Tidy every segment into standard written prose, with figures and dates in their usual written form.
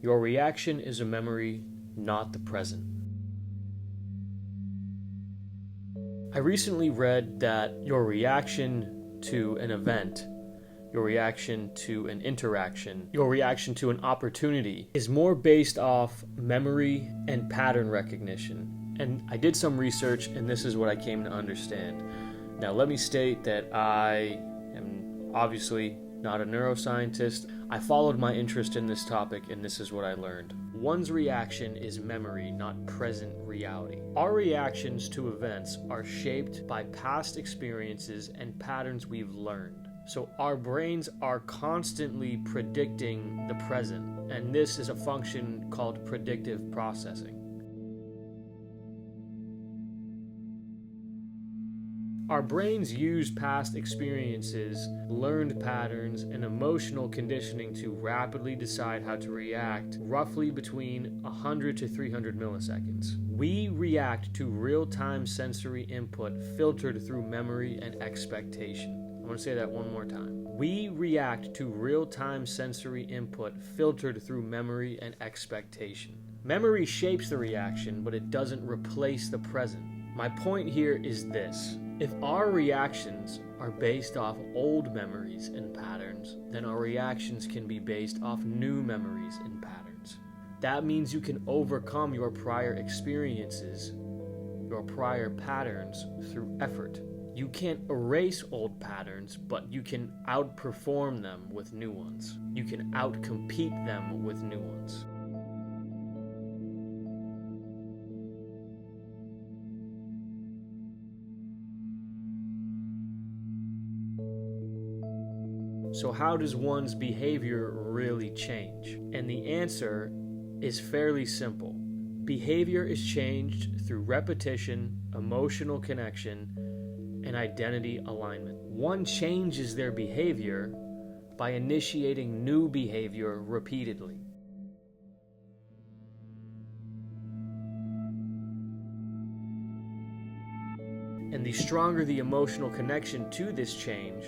Your reaction is a memory, not the present. I recently read that your reaction to an event, your reaction to an interaction, your reaction to an opportunity is more based off memory and pattern recognition. And I did some research, and this is what I came to understand. Now, let me state that I am obviously not a neuroscientist. I followed my interest in this topic, and this is what I learned. One's reaction is memory, not present reality. Our reactions to events are shaped by past experiences and patterns we've learned. So our brains are constantly predicting the present, and this is a function called predictive processing. Our brains use past experiences, learned patterns, and emotional conditioning to rapidly decide how to react, roughly between 100 to 300 milliseconds. We react to real-time sensory input filtered through memory and expectation. I want to say that one more time. We react to real-time sensory input filtered through memory and expectation. Memory shapes the reaction, but it doesn't replace the present. My point here is this. If our reactions are based off old memories and patterns, then our reactions can be based off new memories and patterns. That means you can overcome your prior experiences, your prior patterns through effort. You can't erase old patterns, but you can outperform them with new ones. You can outcompete them with new ones. So how does one's behavior really change? And the answer is fairly simple. Behavior is changed through repetition, emotional connection, and identity alignment. One changes their behavior by initiating new behavior repeatedly. And the stronger the emotional connection to this change,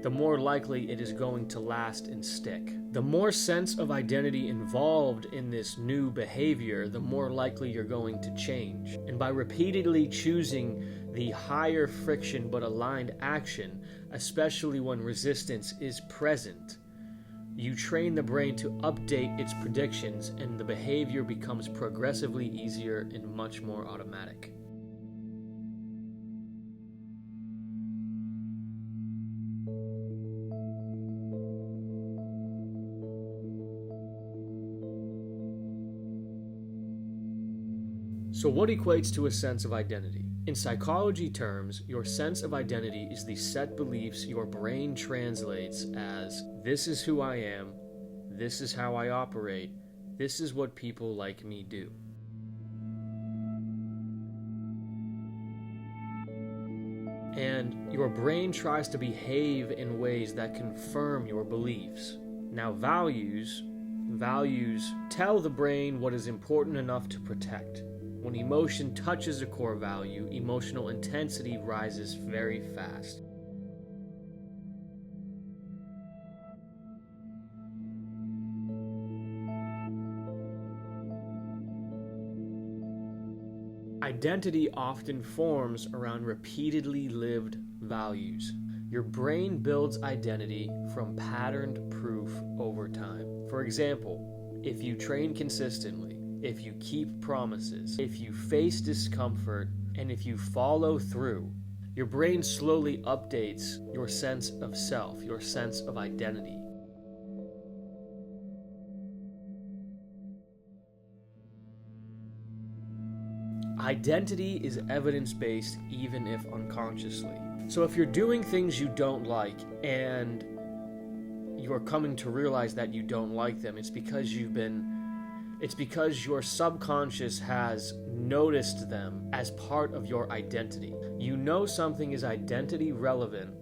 the more likely it is going to last and stick. The more sense of identity involved in this new behavior, the more likely you're going to change. And by repeatedly choosing the higher friction but aligned action, especially when resistance is present, you train the brain to update its predictions, and the behavior becomes progressively easier and much more automatic. So what equates to a sense of identity? In psychology terms, your sense of identity is the set beliefs your brain translates as, this is who I am, this is how I operate, this is what people like me do. And your brain tries to behave in ways that confirm your beliefs. Now values tell the brain what is important enough to protect. When emotion touches a core value, emotional intensity rises very fast. Identity often forms around repeatedly lived values. Your brain builds identity from patterned proof over time. For example, if you train consistently, if you keep promises, if you face discomfort, and if you follow through, your brain slowly updates your sense of self, your sense of identity. Identity is evidence-based even if unconsciously. So if you're doing things you don't like and you're coming to realize that you don't like them, it's because your subconscious has noticed them as part of your identity. You know something is identity relevant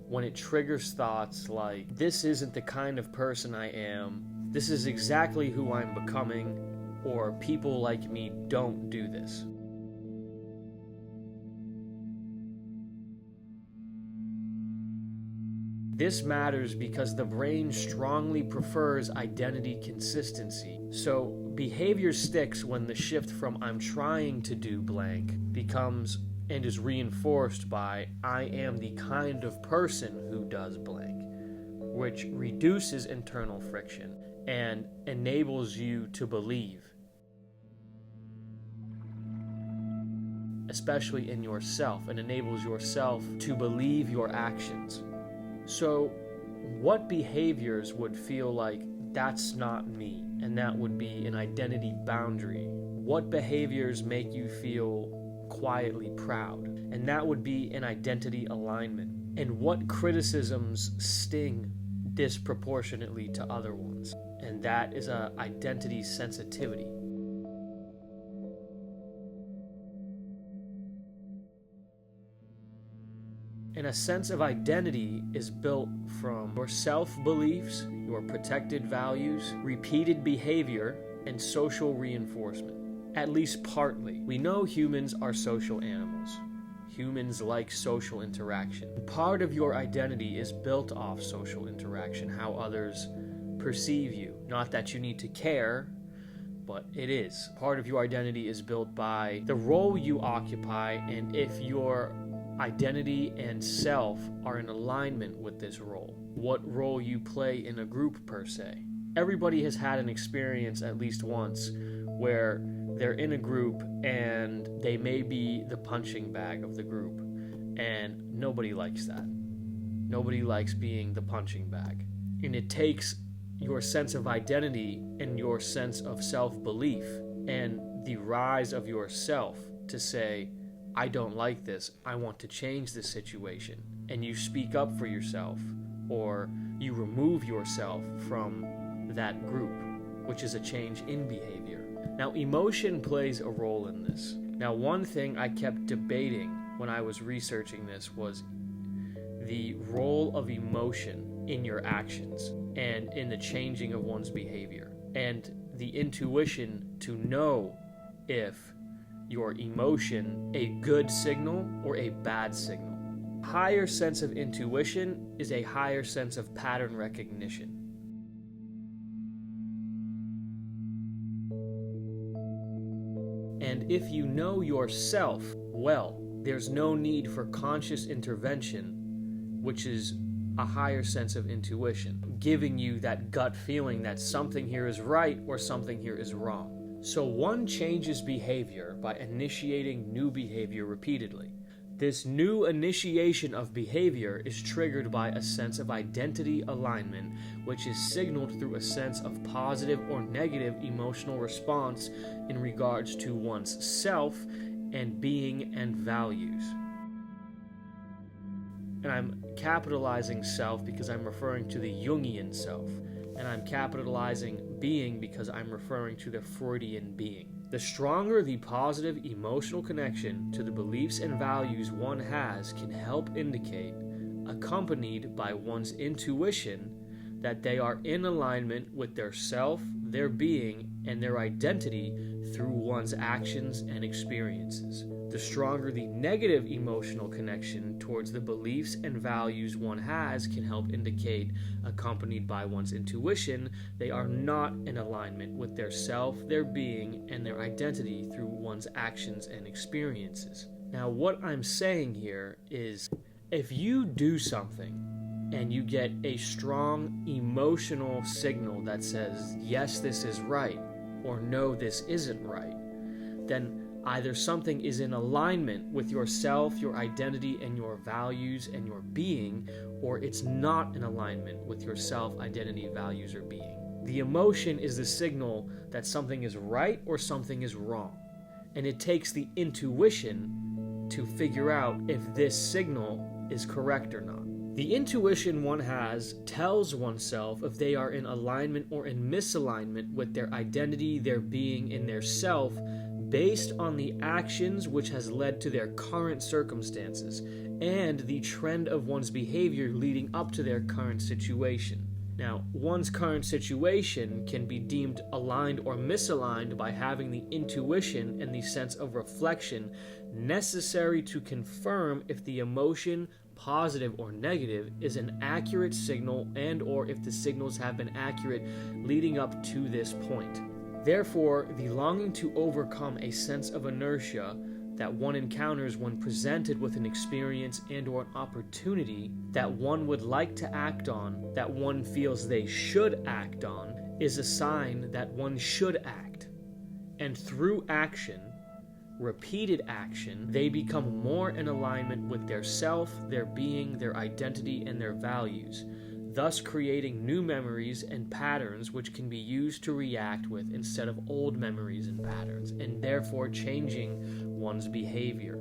when it triggers thoughts like, this isn't the kind of person I am, this is exactly who I'm becoming, or people like me don't do this. This matters because the brain strongly prefers identity consistency. So behavior sticks when the shift from I'm trying to do blank becomes and is reinforced by I am the kind of person who does blank, which reduces internal friction and enables you to believe, especially in yourself, and enables yourself to believe your actions. So, what behaviors would feel like that's not me, and that would be an identity boundary? What behaviors make you feel quietly proud? And that would be an identity alignment. And what criticisms sting disproportionately to other ones? And that is an identity sensitivity. And a sense of identity is built from your self-beliefs, your protected values, repeated behavior, and social reinforcement. At least partly. We know humans are social animals. Humans like social interaction. Part of your identity is built off social interaction, how others perceive you. Not that you need to care, but it is. Part of your identity is built by the role you occupy, and if your identity and self are in alignment with this role. What role you play in a group per se. Everybody has had an experience at least once where they're in a group and they may be the punching bag of the group, and nobody likes that. Nobody likes being the punching bag. And it takes your sense of identity and your sense of self-belief and the rise of yourself to say, I don't like this, I want to change this situation. And you speak up for yourself, or you remove yourself from that group, which is a change in behavior. Now, emotion plays a role in this. Now, one thing I kept debating when I was researching this was the role of emotion in your actions and in the changing of one's behavior, and the intuition to know if your emotion a good signal or a bad signal. Higher sense of intuition is a higher sense of pattern recognition. And if you know yourself well, there's no need for conscious intervention, which is a higher sense of intuition, giving you that gut feeling that something here is right or something here is wrong. So one changes behavior by initiating new behavior repeatedly. This new initiation of behavior is triggered by a sense of identity alignment, which is signaled through a sense of positive or negative emotional response in regards to one's self and being and values. And I'm capitalizing self because I'm referring to the Jungian self. And I'm capitalizing being because I'm referring to the Freudian being. The stronger the positive emotional connection to the beliefs and values one has can help indicate, accompanied by one's intuition, that they are in alignment with their self, their being, and their identity through one's actions and experiences. The stronger the negative emotional connection towards the beliefs and values one has can help indicate, accompanied by one's intuition, they are not in alignment with their self, their being, and their identity through one's actions and experiences. Now, what I'm saying here is, if you do something and you get a strong emotional signal that says, yes, this is right, or no, this isn't right, then either something is in alignment with yourself, your identity, and your values and your being, or it's not in alignment with yourself, identity, values, or being. The emotion is the signal that something is right or something is wrong. And it takes the intuition to figure out if this signal is correct or not. The intuition one has tells oneself if they are in alignment or in misalignment with their identity, their being, and their self, based on the actions which has led to their current circumstances and the trend of one's behavior leading up to their current situation. Now, one's current situation can be deemed aligned or misaligned by having the intuition and the sense of reflection necessary to confirm if the emotion, positive or negative is an accurate signal, and or if the signals have been accurate leading up to this point. Therefore, the longing to overcome a sense of inertia that one encounters when presented with an experience and or an opportunity that one would like to act on, that one feels they should act on, is a sign that one should act. And through action, repeated action, they become more in alignment with their self, their being, their identity, and their values, thus creating new memories and patterns which can be used to react with instead of old memories and patterns, and therefore changing one's behavior.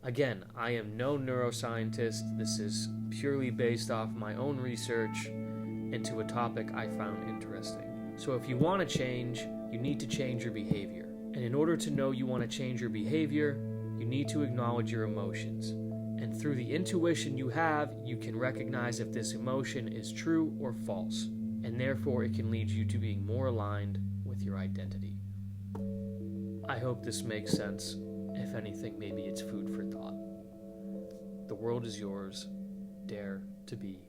Again, I am no neuroscientist. This is purely based off my own research into a topic I found interesting. So if you want to change, you need to change your behavior. And in order to know you want to change your behavior, you need to acknowledge your emotions. And through the intuition you have, you can recognize if this emotion is true or false. And therefore it can lead you to being more aligned with your identity. I hope this makes sense. If anything, maybe it's food for thought. The world is yours. Dare to be